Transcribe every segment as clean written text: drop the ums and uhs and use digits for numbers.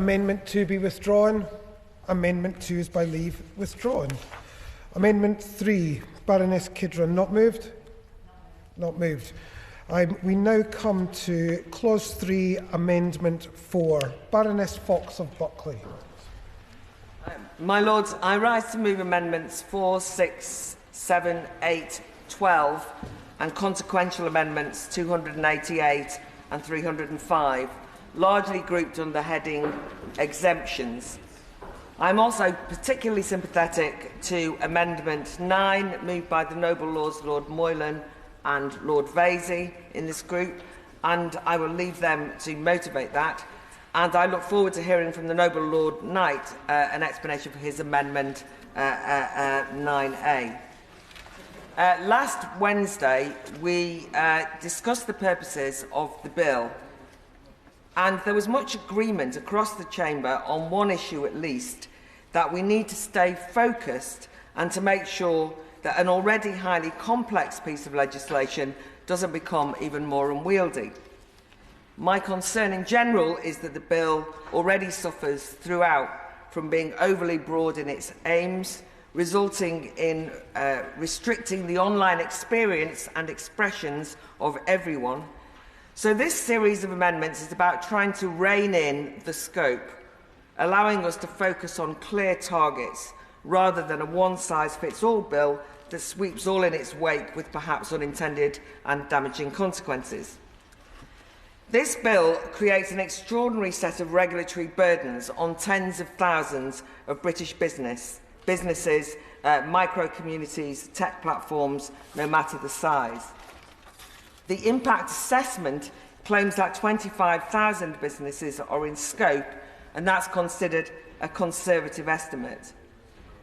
Amendment 2 be withdrawn. Amendment 2 is by leave withdrawn. Amendment 3, Baroness Kidron, not moved? Not moved. We now come to Clause 3, Amendment 4. Baroness Fox of Buckley. My Lords, I rise to move Amendments 4, 6, 7, 8, 12 and consequential Amendments 288 and 305, largely grouped under heading Exemptions. I'm also particularly sympathetic to Amendment 9, moved by the Noble Lords Lord Moylan and Lord Vasey in this group, and I will leave them to motivate that. And I look forward to hearing from the Noble Lord Knight an explanation for his Amendment 9A. Last Wednesday, we discussed the purposes of the bill, and there was much agreement across the Chamber on one issue at least, that we need to stay focused and to make sure that an already highly complex piece of legislation doesn't become even more unwieldy. My concern in general is that the bill already suffers throughout from being overly broad in its aims, resulting in restricting the online experience and expressions of everyone. So this series of amendments is about trying to rein in the scope, allowing us to focus on clear targets rather than a one-size-fits-all bill that sweeps all in its wake with perhaps unintended and damaging consequences. This bill creates an extraordinary set of regulatory burdens on tens of thousands of British businesses, micro-communities, tech platforms, no matter the size. The impact assessment claims that 25,000 businesses are in scope, and that's considered a conservative estimate.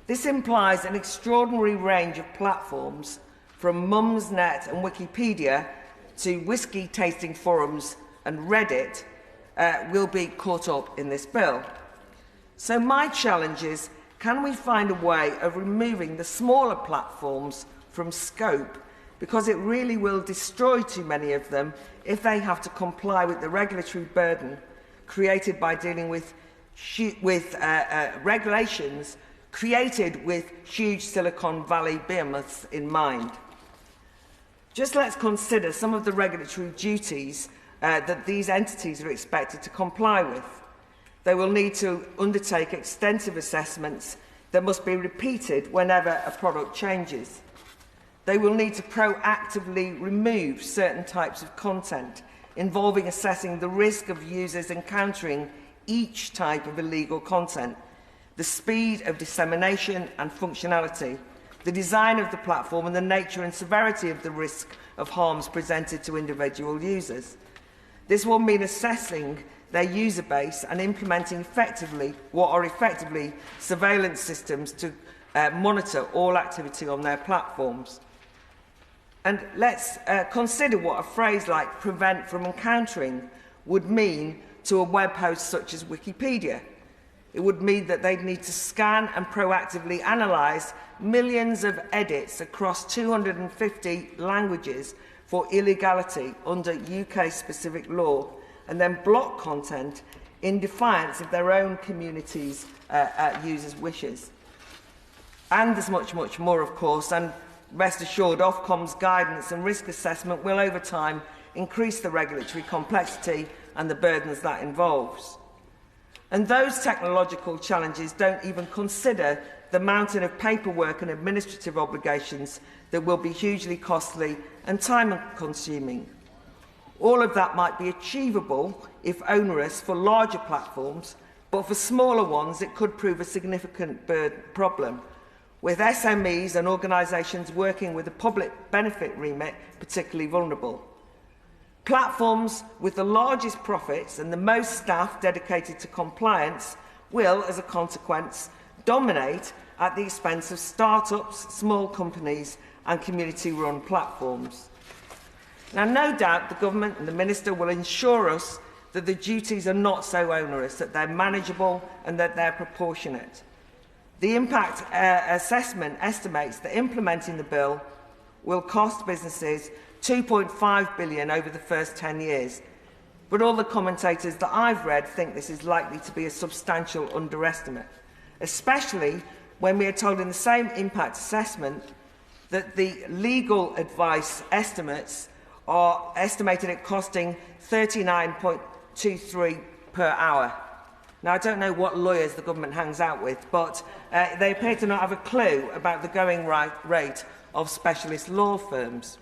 This implies an extraordinary range of platforms, from Mumsnet and Wikipedia to whisky tasting forums and Reddit, will be caught up in this bill. So my challenge is, can we find a way of removing the smaller platforms from scope, because it really will destroy too many of them if they have to comply with the regulatory burden created by dealing with regulations created with huge Silicon Valley behemoths in mind. Just let's consider some of the regulatory duties that these entities are expected to comply with. They will need to undertake extensive assessments that must be repeated whenever a product changes. They will need to proactively remove certain types of content, involving assessing the risk of users encountering each type of illegal content, the speed of dissemination and functionality, the design of the platform, and the nature and severity of the risk of harms presented to individual users. This will mean assessing their user base and implementing what are effectively surveillance systems to monitor all activity on their platforms. And let's consider what a phrase like "prevent from encountering" would mean to a web host such as Wikipedia. It would mean that they'd need to scan and proactively analyse millions of edits across 250 languages for illegality under UK-specific law, and then block content in defiance of their own community's users' wishes. And there's much, much more, of course, and rest assured, Ofcom's guidance and risk assessment will, over time, increase the regulatory complexity and the burdens that involves. And those technological challenges don't even consider the mountain of paperwork and administrative obligations that will be hugely costly and time-consuming. All of that might be achievable, if onerous, for larger platforms, but for smaller ones it could prove a significant problem, with SMEs and organisations working with a public benefit remit particularly vulnerable. Platforms with the largest profits and the most staff dedicated to compliance will, as a consequence, dominate at the expense of start-ups, small companies and community-run platforms. Now, no doubt the Government and the Minister will ensure us that the duties are not so onerous, that they're manageable and that they're proportionate. The impact assessment estimates that implementing the bill will cost businesses £2.5 billion over the first 10 years. But all the commentators that I've read think this is likely to be a substantial underestimate, especially when we are told in the same impact assessment that the legal advice estimates are estimated at costing 39.23 per hour. Now, I don't know what lawyers the government hangs out with, but they appear to not have a clue about the going rate of specialist law firms.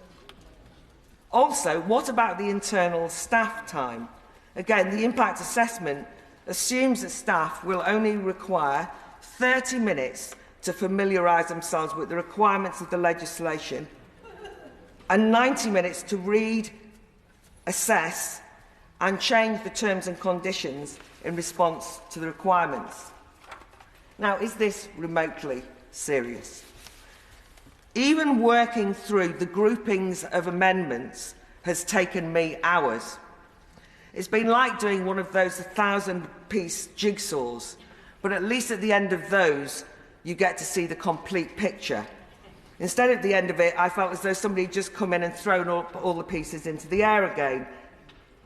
Also, what about the internal staff time? Again, the impact assessment assumes that staff will only require 30 minutes to familiarise themselves with the requirements of the legislation and 90 minutes to read, assess and change the terms and conditions in response to the requirements. Now, is this remotely serious? Even working through the groupings of amendments has taken me hours. It's been like doing one of those 1,000-piece jigsaws, but at least at the end of those, you get to see the complete picture. Instead, at the end of it, I felt as though somebody had just come in and thrown all the pieces into the air again.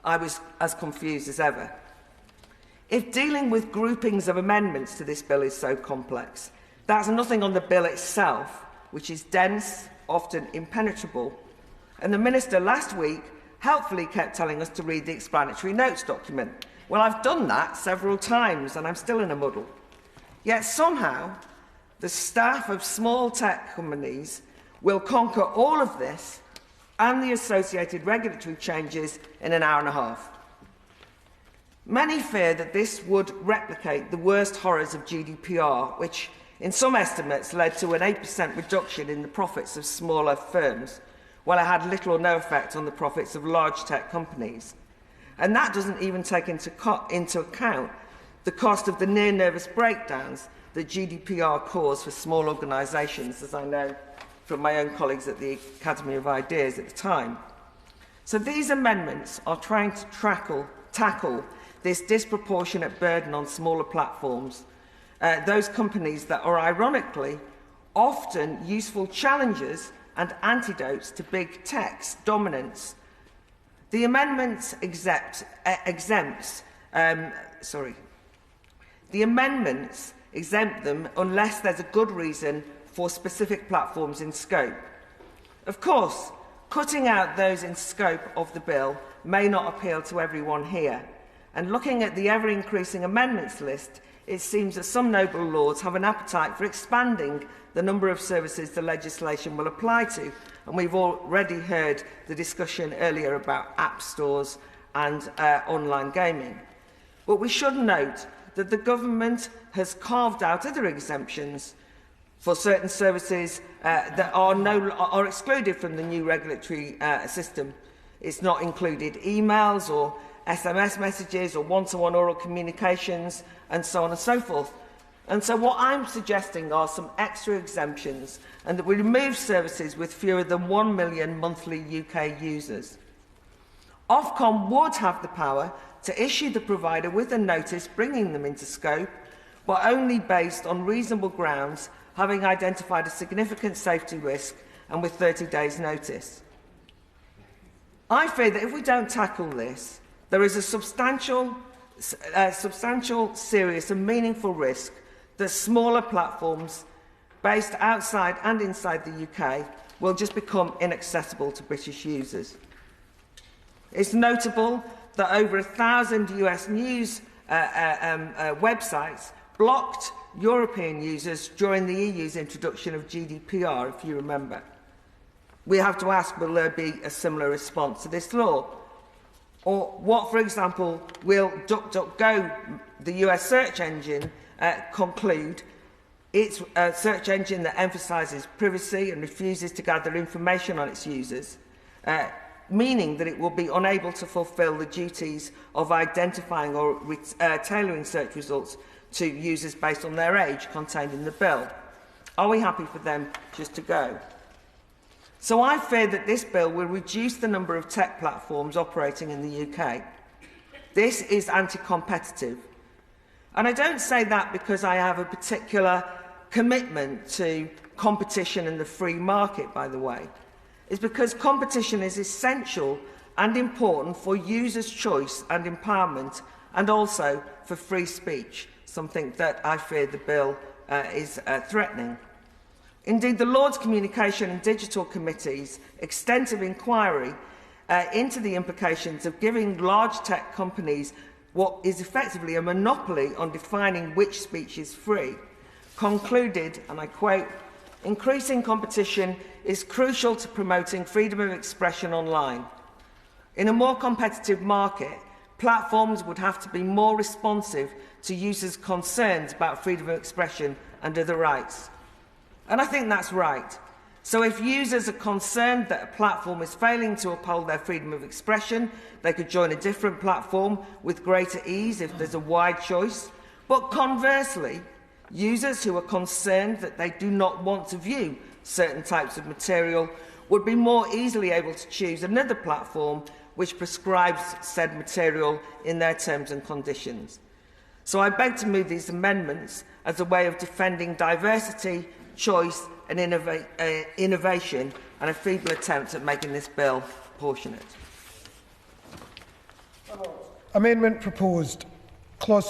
I was as confused as ever. If dealing with groupings of amendments to this bill is so complex, that's nothing on the bill itself, which is dense, often impenetrable. And the Minister last week helpfully kept telling us to read the explanatory notes document. Well, I've done that several times and I'm still in a muddle. Yet somehow, the staff of small tech companies will conquer all of this and the associated regulatory changes in an hour and a half. Many fear that this would replicate the worst horrors of GDPR, which in some estimates led to an 8% reduction in the profits of smaller firms, while it had little or no effect on the profits of large tech companies. And that doesn't even take into account the cost of the near-nervous breakdowns that GDPR caused for small organisations, as I know from my own colleagues at the Academy of Ideas at the time. So these amendments are trying to tackle this disproportionate burden on smaller platforms, those companies that are ironically often useful challenges and antidotes to big tech's dominance. The amendments exempt them unless there's a good reason for specific platforms in scope. Of course, cutting out those in scope of the bill may not appeal to everyone here, and looking at the ever-increasing amendments list, it seems that some noble lords have an appetite for expanding the number of services the legislation will apply to, and we've already heard the discussion earlier about app stores and online gaming. But we should note that the government has carved out other exemptions for certain services that are excluded from the new regulatory system. It's not included emails or SMS messages or one-to-one oral communications and so on and so forth. And so what I'm suggesting are some extra exemptions and that we remove services with fewer than 1 million monthly UK users. Ofcom would have the power to issue the provider with a notice bringing them into scope, but only based on reasonable grounds, having identified a significant safety risk and with 30 days' notice. I fear that if we don't tackle this, there is a substantial, serious and meaningful risk that smaller platforms based outside and inside the UK will just become inaccessible to British users. It's notable that over 1,000 US news websites blocked European users during the EU's introduction of GDPR, if you remember. We have to ask, will there be a similar response to this law? Or what, for example, will DuckDuckGo, the US search engine, conclude? It's a search engine that emphasises privacy and refuses to gather information on its users, meaning that it will be unable to fulfil the duties of identifying or tailoring search results to users based on their age contained in the bill. Are we happy for them just to go? So I fear that this bill will reduce the number of tech platforms operating in the UK. This is anti-competitive. And I don't say that because I have a particular commitment to competition and the free market, by the way. It's because competition is essential and important for users' choice and empowerment, and also for free speech, something that I fear the bill is threatening. Indeed, the Lords Communication and Digital Committee's extensive inquiry into the implications of giving large tech companies what is effectively a monopoly on defining which speech is free concluded, and I quote, "Increasing competition is crucial to promoting freedom of expression online. In a more competitive market, platforms would have to be more responsive to users' concerns about freedom of expression and other rights." And I think that's right. So if users are concerned that a platform is failing to uphold their freedom of expression, they could join a different platform with greater ease if there's a wide choice. But conversely, users who are concerned that they do not want to view certain types of material would be more easily able to choose another platform which prescribes said material in their terms and conditions. So I beg to move these amendments as a way of defending diversity, choice and innovation, and a feeble attempt at making this bill proportionate. Amendment proposed. Clause